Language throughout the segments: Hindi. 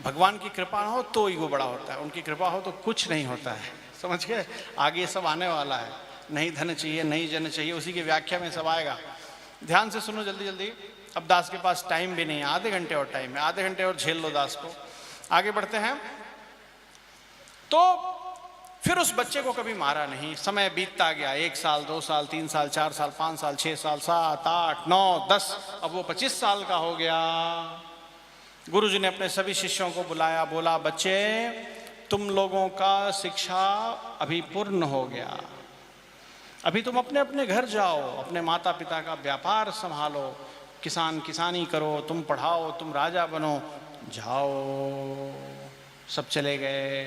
भगवान की कृपा हो तो ईगो बड़ा होता है, उनकी कृपा हो तो कुछ नहीं होता है, समझ गए। आगे ये सब आने वाला है, नहीं धन चाहिए नहीं जन चाहिए, उसी की व्याख्या में सब आएगा। ध्यान से सुनो जल्दी जल्दी। अब दास के पास टाइम भी नहीं है, आधे घंटे और टाइम है, आधे घंटे और झेल लो दास को। आगे बढ़ते हैं। तो फिर उस बच्चे को कभी मारा नहीं, समय बीतता गया, 1 साल 2 साल 3 साल 4 साल 5 साल 6 साल 7 8 9 10, अब वो 25 साल का हो गया। गुरुजी ने अपने सभी शिष्यों को बुलाया, बोला बच्चे तुम लोगों का शिक्षा अभी पूर्ण हो गया, अभी तुम अपने अपने घर जाओ, अपने माता पिता का व्यापार संभालो, किसान किसानी करो, तुम पढ़ाओ, तुम राजा बनो, जाओ। सब चले गए।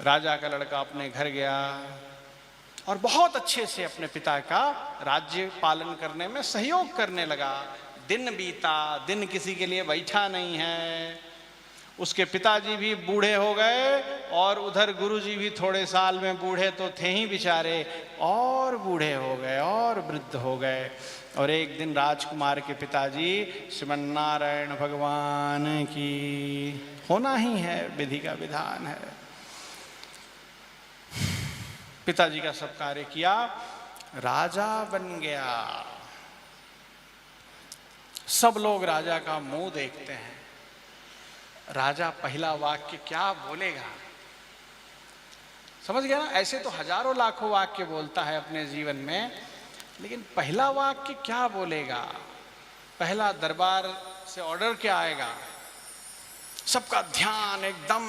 राजा का लड़का अपने घर गया और बहुत अच्छे से अपने पिता का राज्य पालन करने में सहयोग करने लगा। दिन बीता, दिन किसी के लिए बैठा नहीं है। उसके पिताजी भी बूढ़े हो गए और उधर गुरुजी भी थोड़े साल में बूढ़े तो थे ही बेचारे, और बूढ़े हो गए और वृद्ध हो गए। और एक दिन राजकुमार के पिताजी श्रीमन्नारायण भगवान की, होना ही है, विधि का विधान है, पिताजी का सब कार्य किया, राजा बन गया। सब लोग राजा का मुंह देखते हैं। राजा पहला वाक्य क्या बोलेगा, समझ गया ना। ऐसे तो हजारों लाखों वाक्य बोलता है अपने जीवन में, लेकिन पहला वाक्य क्या बोलेगा, पहला दरबार से ऑर्डर क्या आएगा। सबका ध्यान एकदम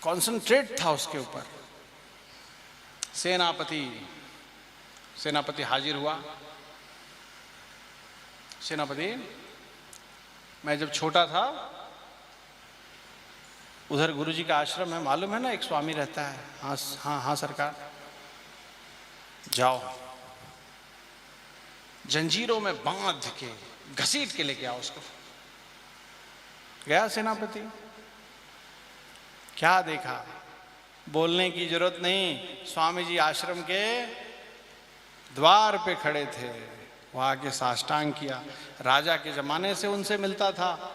कॉन्सेंट्रेट था उसके ऊपर। सेनापति हाजिर हुआ। सेनापति, मैं जब छोटा था उधर गुरुजी का आश्रम है, मालूम है ना, एक स्वामी रहता है। हाँ हाँ हाँ सरकार। जाओ, जंजीरों में बांध के घसीट के लेके आओ उसको। गया सेनापति। क्या देखा, बोलने की जरूरत नहीं, स्वामी जी आश्रम के द्वार पे खड़े थे। वहां आके साष्टांग किया। राजा के जमाने से उनसे मिलता था।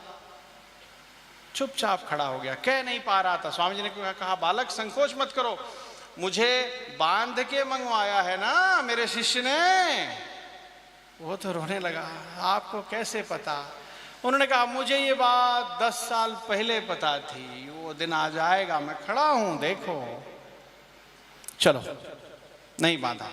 चुपचाप खड़ा हो गया, कह नहीं पा रहा था। स्वामी जी ने कहा, बालक संकोच मत करो, मुझे बांध के मंगवाया है ना मेरे शिष्य ने। वो तो रोने लगा, आपको कैसे पता। उन्होंने कहा, मुझे ये बात 10 साल पहले पता थी, वो दिन आ जाएगा, मैं खड़ा हूं देखो। चलो, नहीं बांधा।